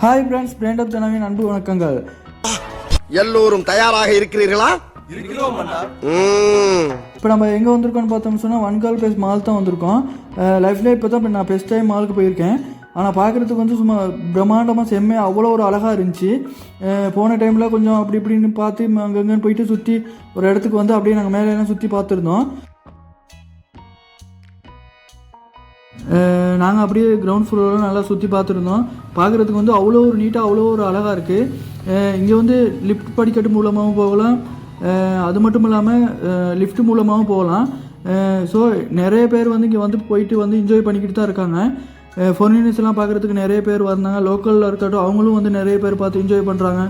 Hi friends, brand of ஜனவின் அன்பு வணக்கங்கள். எல்லோரும் தயாராக இருக்கிறீர்களா? இப்போ நம்ம எங்கே வந்திருக்கோம்னு பார்த்தோம்னு சொன்னால் ஒன்கால் பேஸ் மால் தான் வந்திருக்கோம். லைஃப்லேயே இப்போ தான் நான் ஃபஸ்ட் டைம் மாலுக்கு போயிருக்கேன். ஆனால் பார்க்குறதுக்கு வந்து சும்மா பிரம்மாண்டமாக செம்மையாக அவ்வளோ ஒரு அழகாக இருந்துச்சு. போன டைமில் கொஞ்சம் அப்படி இப்படின்னு பார்த்து அங்கங்கன்னு போயிட்டு சுற்றி ஒரு இடத்துக்கு வந்து அப்படியே நாங்கள் மேலே சுற்றி பார்த்துருந்தோம். நாங்கள் அப்படியே கிரவுண்ட் ஃப்ளோரில் நல்லா சுற்றி பார்த்துருந்தோம். பார்க்குறதுக்கு வந்து அவ்வளோ ஒரு நீட்டாக அவ்வளோ ஒரு அழகாக இருக்குது. இங்கே வந்து லிஃப்ட் படிக்கட்டு மூலமாகவும் போகலாம், அது மட்டும் இல்லாமல் லிஃப்ட் மூலமாகவும் போகலாம். ஸோ நிறைய பேர் வந்து இங்கே வந்து போயிட்டு வந்து என்ஜாய் பண்ணிக்கிட்டு தான் இருக்காங்க. ஃபாரினர்ஸ் எல்லாம் பார்க்குறதுக்கு நிறைய பேர் வந்தாங்க. லோக்கலில் இருக்கட்டும் அவங்களும் வந்து நிறைய பேர் பார்த்து என்ஜாய் பண்ணுறாங்க.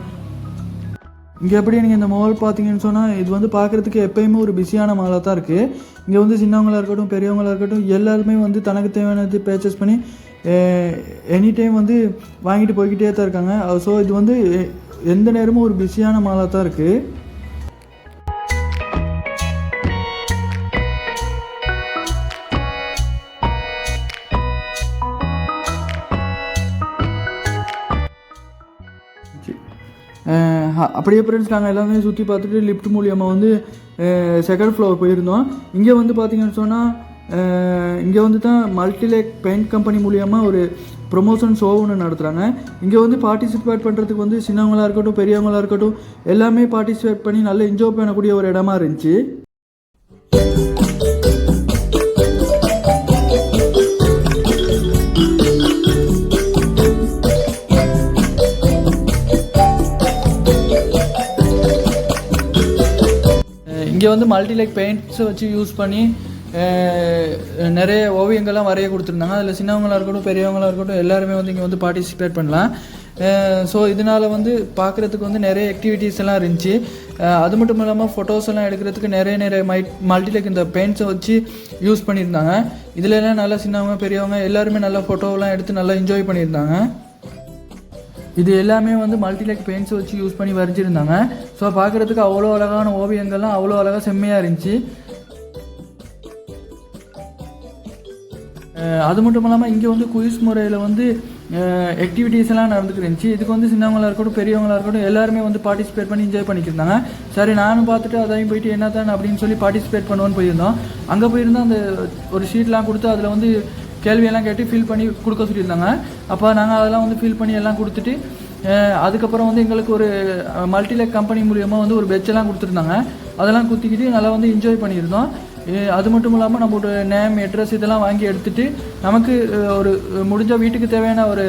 இங்கே எப்படி நீங்கள் இந்த மால் பார்த்தீங்கன்னு சொன்னால் இது வந்து பார்க்குறதுக்கு எப்போயுமே ஒரு பிஸியான மாலாக தான் இருக்குது. இங்கே வந்து சின்னவங்களாக இருக்கட்டும் பெரியவங்களாக இருக்கட்டும் எல்லாருமே வந்து தனக்கு தேவையானது பர்ச்சேஸ் பண்ணி எனி டைம் வந்து வாங்கிட்டு போய்கிட்டே தான் இருக்காங்க. ஸோ இது வந்து எந்த நேரமும் ஒரு பிஸியான மாலாக தான் இருக்குது. அப்படியே ஃப்ரெண்ட்ஸ் நாங்கள் எல்லாமே சுற்றி பார்த்துட்டு லிஃப்ட் மூலியமாக வந்து செகண்ட் ஃப்ளோர் போயிருந்தோம். இங்கே வந்து பார்த்தீங்கன்னு சொன்னால் இங்கே வந்து தான் மல்டிலேக் பெயிண்ட் கம்பெனி மூலியமாக ஒரு ப்ரொமோஷன் ஷோ ஒன்று நடத்துகிறாங்க. இங்கே வந்து பார்ட்டிசிபேட் பண்ணுறதுக்கு வந்து சின்னவங்களாக இருக்கட்டும் பெரியவங்களாக இருக்கட்டும் எல்லாமே பார்ட்டிசிபேட் பண்ணி நல்லா என்ஜாய் பண்ணக்கூடிய ஒரு இடமா இருந்துச்சு. இங்கே வந்து மல்டிலேக் பெயிண்ட்ஸை வச்சு யூஸ் பண்ணி நிறைய ஓவியங்கள்லாம் வரைய கொடுத்துருந்தாங்க. அதில் சின்னவங்களாக இருக்கட்டும் பெரியவங்களாக இருக்கட்டும் எல்லாருமே வந்து இங்கே வந்து பார்ட்டிசிபேட் பண்ணலாம். ஸோ இதனால் வந்து பார்க்குறதுக்கு வந்து நிறைய ஆக்டிவிட்டீஸ் எல்லாம் இருந்துச்சு. அது மட்டும் இல்லாமல் ஃபோட்டோஸ் எல்லாம் எடுக்கிறதுக்கு நிறைய மல்டிலேக் இந்த பெயிண்ட்ஸை வச்சு யூஸ் பண்ணியிருந்தாங்க. இதில் எல்லாம் நல்லா சின்னவங்க பெரியவங்க எல்லாருமே நல்லா ஃபோட்டோவெல்லாம் எடுத்து நல்லா என்ஜாய் பண்ணியிருந்தாங்க. இது எல்லாமே வந்து மல்டிலேக் பெயிண்ட்ஸை வச்சு யூஸ் பண்ணி வரைஞ்சிருந்தாங்க. ஸோ பார்க்குறதுக்கு அவ்வளோ அழகான ஓவியங்கள்லாம் அவ்வளோ அழகாக செம்மையாக இருந்துச்சு. அது மட்டும் இல்லாமல் இங்கே வந்து குயிஸ் முறையில் வந்து ஆக்டிவிட்டீஸ் எல்லாம் நடந்துட்டு இருந்துச்சு. இதுக்கு வந்து சின்னவங்களாக இருக்கட்டும் பெரியவங்களாக இருக்கட்டும் எல்லாருமே வந்து பார்ட்டிசிபேட் பண்ணி என்ஜாய் பண்ணிக்கிருந்தாங்க. சரி நானும் பார்த்துட்டு அதையும் போயிட்டு என்ன தான் அப்படின்னு சொல்லி பார்ட்டிசிபேட் பண்ணுவோன்னு போயிருந்தோம். அங்கே போயிருந்தால் அந்த ஒரு ஷீட்லாம் கொடுத்து அதில் வந்து கேள்வியெல்லாம் கேட்டு ஃபில் பண்ணி கொடுக்க சொல்லியிருந்தாங்க. அப்போ நாங்கள் அதெல்லாம் வந்து ஃபில் பண்ணி எல்லாம் கொடுத்துட்டு அதுக்கப்புறம் வந்து எங்களுக்கு ஒரு மல்டிலேக் கம்பெனி மூலியமாக வந்து ஒரு பெட்செல்லாம் கொடுத்துருந்தாங்க. அதெல்லாம் குத்திக்கிட்டு நல்லா வந்து என்ஜாய் பண்ணியிருந்தோம். அது மட்டும் இல்லாமல் நம்மளோட நேம் அட்ரஸ் இதெல்லாம் வாங்கி எடுத்துகிட்டு நமக்கு ஒரு முடிஞ்ச வீட்டுக்கு தேவையான ஒரு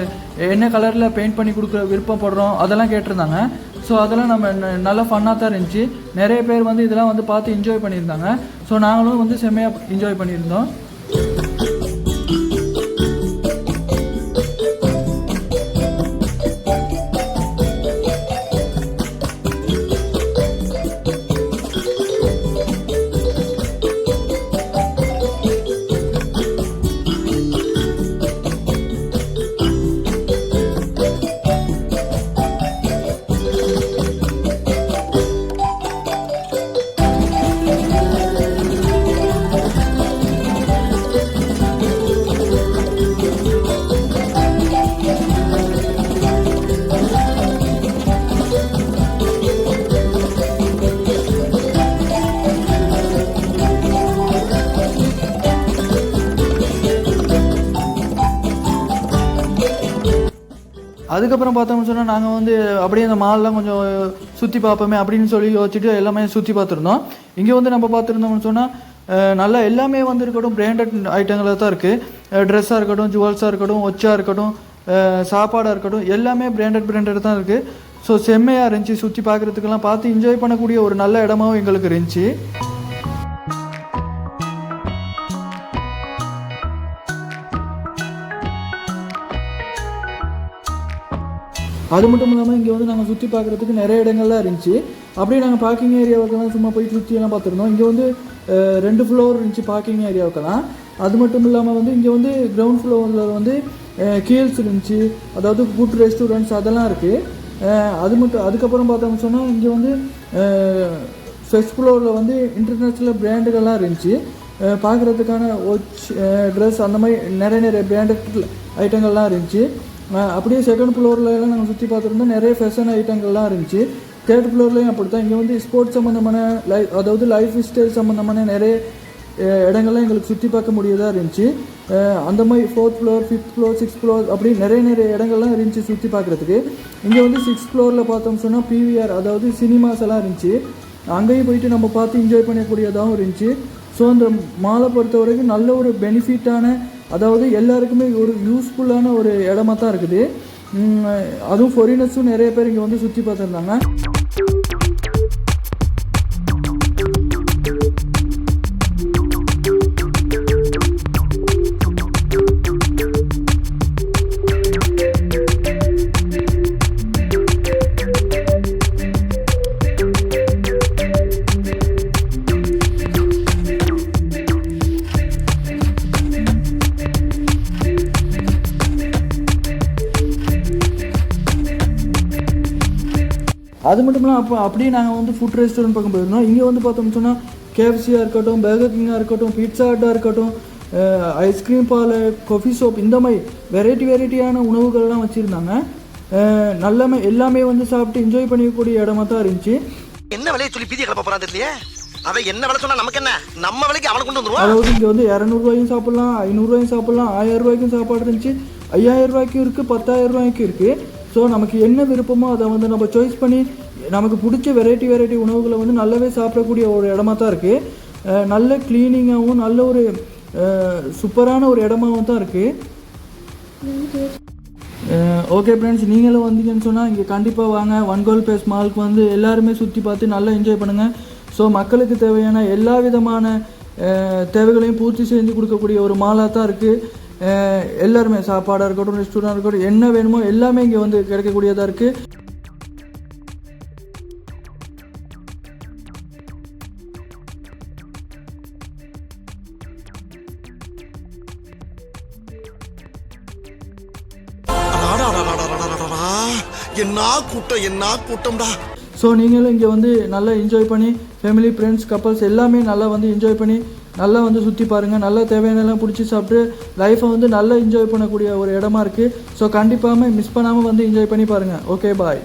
என்ன கலரில் பெயிண்ட் பண்ணி கொடுக்குற விருப்பப்படுறோம் அதெல்லாம் கேட்டிருந்தாங்க. ஸோ அதெல்லாம் நம்ம நல்லா ஃபன்னாக தான் இருந்துச்சு. நிறைய பேர் வந்து இதெல்லாம் வந்து பார்த்து என்ஜாய் பண்ணியிருந்தாங்க. ஸோ நாங்களும் வந்து செம்மையாக என்ஜாய் பண்ணியிருந்தோம். அதுக்கப்புறம் பார்த்தோம்னு சொன்னால் நாங்கள் வந்து அப்படியே அந்த மால்லாம் கொஞ்சம் சுற்றி பார்ப்போமே அப்படின்னு சொல்லி யோசிச்சுட்டு எல்லாமே சுற்றி பார்த்துருந்தோம். இங்கே வந்து நம்ம பார்த்துருந்தோம்னு சொன்னால் நல்லா எல்லாமே வந்து இருக்கட்டும் பிராண்டட் ஐட்டங்களாக தான் இருக்குது. ட்ரெஸ்ஸாக இருக்கட்டும் ஜுவல்ஸாக இருக்கட்டும் ஒச்சாக இருக்கட்டும் சாப்பாடாக இருக்கட்டும் எல்லாமே பிராண்டட் தான் இருக்குது. ஸோ செம்மையாக இருந்துச்சு. சுற்றி பார்க்குறதுக்கெல்லாம் பார்த்து என்ஜாய் பண்ணக்கூடிய ஒரு நல்ல இடமாவும் எங்களுக்கு இருந்துச்சு. அது மட்டும் இல்லாமல் இங்கே வந்து நாங்கள் சுற்றி பார்க்குறதுக்கு நிறைய இடங்கள்லாம் இருந்துச்சு. அப்படியே நாங்கள் பார்க்கிங் ஏரியாவுக்கெல்லாம் சும்மா போய் சுற்றியெல்லாம் பார்த்துருந்தோம். இங்கே வந்து 2 ஃப்ளோர் இருந்துச்சு பார்க்கிங் ஏரியாவுக்கெல்லாம். அது மட்டும் இல்லாமல் வந்து இங்கே வந்து கிரவுண்ட் ஃப்ளோரில் வந்து கீல்ஸ் இருந்துச்சு, அதாவது ஃபுட் ரெஸ்டாரண்ட்ஸ் அதெல்லாம் இருக்குது. அதுக்கப்புறம் பார்த்தோம்னு சொன்னால் இங்கே வந்து ஃபர்ஸ்ட் ஃப்ளோரில் வந்து இன்டர்நேஷ்னல் பிராண்டுகள்லாம் இருந்துச்சு. பார்க்குறதுக்கான வாட்ச் ட்ரெஸ் அந்த மாதிரி நிறைய பிராண்டட் ஐட்டங்கள்லாம் இருந்துச்சு. அப்படியே செகண்ட் ஃப்ளோர்லலாம் நாங்கள் சுற்றி பார்த்துருந்தோம், நிறைய ஃபேஷன் ஐட்டங்கள்லாம் இருந்துச்சு. தேர்ட் ஃப்ளோர்லேயும் அப்படி தான். இங்கே வந்து ஸ்போர்ட்ஸ் சம்மந்தமான அதாவது லைஃப் ஸ்டைல் சம்மந்தமான நிறைய இடங்கள்லாம் எங்களுக்கு சுற்றி பார்க்க முடியதாக இருந்துச்சு. அந்த மாதிரி 4th floor 5th floor 6th floor அப்படி நிறைய இடங்கள்லாம் இருந்துச்சு சுற்றி பார்க்குறதுக்கு. இங்கே வந்து 6th ஃப்ளோரில் பார்த்தோம் சொன்னால் பிவிஆர் அதாவது சினிமாஸ் எல்லாம் இருந்துச்சு. அங்கேயும் போயிட்டு நம்ம பார்த்து என்ஜாய் பண்ணக்கூடியதாகவும் இருந்துச்சு. ஸோ அந்த மாலை பொறுத்த வரைக்கும் நல்ல ஒரு பெனிஃபிட்டான, அதாவது எல்லாருக்குமே ஒரு யூஸ்ஃபுல்லான ஒரு இடமா தான் இருக்குது. அதுவும் ஃபாரினர்ஸும் நிறைய பேர் இங்கே வந்து சுற்றி பார்த்துருந்தாங்க. அது மட்டும் இல்லாமல் அப்படியே நாங்கள் வந்து ஃபுட் ரெஸ்டாரண்ட் பக்கம் போயிருந்தோம். இங்கே வந்து பார்த்தோம்னு சொன்னால் கேஎஃப்சியாக இருக்கட்டும், பர்கர் கிங்காக இருக்கட்டும், பீட்சா ஹட்டாக இருக்கட்டும், ஐஸ்கிரீம் பால், காஃபி ஷாப், இந்த மாதிரி வெரைட்டியான உணவுகள்லாம் வச்சுருந்தாங்க. எல்லாமே வந்து சாப்பிட்டு என்ஜாய் பண்ணிக்கக்கூடிய இடமா தான் இருந்துச்சு. என்ன விலையை சொல்லி பீதியை கிளப்ப போறான் தெரியலையே. அவன் என்ன விலை சொன்னா நமக்கு என்ன, நம்ம விலைக்கு அவனை கொண்டு வந்துருவான். அதாவது இங்கே வந்து 200 ரூபாயும் சாப்பிட்லாம், 500 ரூபாயும் சாப்பிட்லாம், 1000 ரூபாய்க்கும் சாப்பாடு இருந்துச்சு, 5000 ரூபாய்க்கும் இருக்குது, 10000 ரூபாய்க்கும் இருக்குது. ஸோ நமக்கு என்ன விருப்பமோ அதை வந்து நம்ம சாய்ஸ் பண்ணி நமக்கு பிடிச்ச வெரைட்டி உணவுகளை வந்து நல்லாவே சாப்பிடக்கூடிய ஒரு இடமா தான் இருக்குது. நல்ல க்ளீனிங்காகவும் நல்ல ஒரு சூப்பரான ஒரு இடமாகவும் தான் இருக்குது. ஓகே ஃப்ரெண்ட்ஸ், நீங்களும் வந்தீங்கன்னு சொன்னால் இங்கே கண்டிப்பாக வாங்க. ஒன் கோல் பேஸ் மாலுக்கு வந்து எல்லாருமே சுற்றி பார்த்து நல்லா என்ஜாய் பண்ணுங்கள். ஸோ மக்களுக்கு தேவையான எல்லா விதமான தேவைகளையும் பூர்த்தி செஞ்சு கொடுக்கக்கூடிய ஒரு மாலாக தான் இருக்குது. எல்லாருமே சாப்பாடாக இருக்கட்டும், ரெஸ்டாரண்டாக இருக்கட்டும், என்ன வேணுமோ எல்லாமே இங்கே வந்து கிடைக்கக்கூடியதாக இருக்குது. என்ன கூட்டம்டா. ஸோ நீங்களும் இங்கே வந்து நல்லா என்ஜாய் பண்ணி ஃபேமிலி, ஃப்ரெண்ட்ஸ், கப்பல்ஸ் எல்லாமே நல்லா வந்து என்ஜாய் பண்ணி நல்லா வந்து சுற்றி பாருங்கள். நல்லா தேவையானலாம் பிடிச்சி சாப்பிட்டு லைஃப்பை வந்து நல்லா என்ஜாய் பண்ணக்கூடிய ஒரு இடமா இருக்குது. ஸோ கண்டிப்பாக மிஸ் பண்ணாமல் வந்து என்ஜாய் பண்ணி பாருங்கள். ஓகே, பாய்.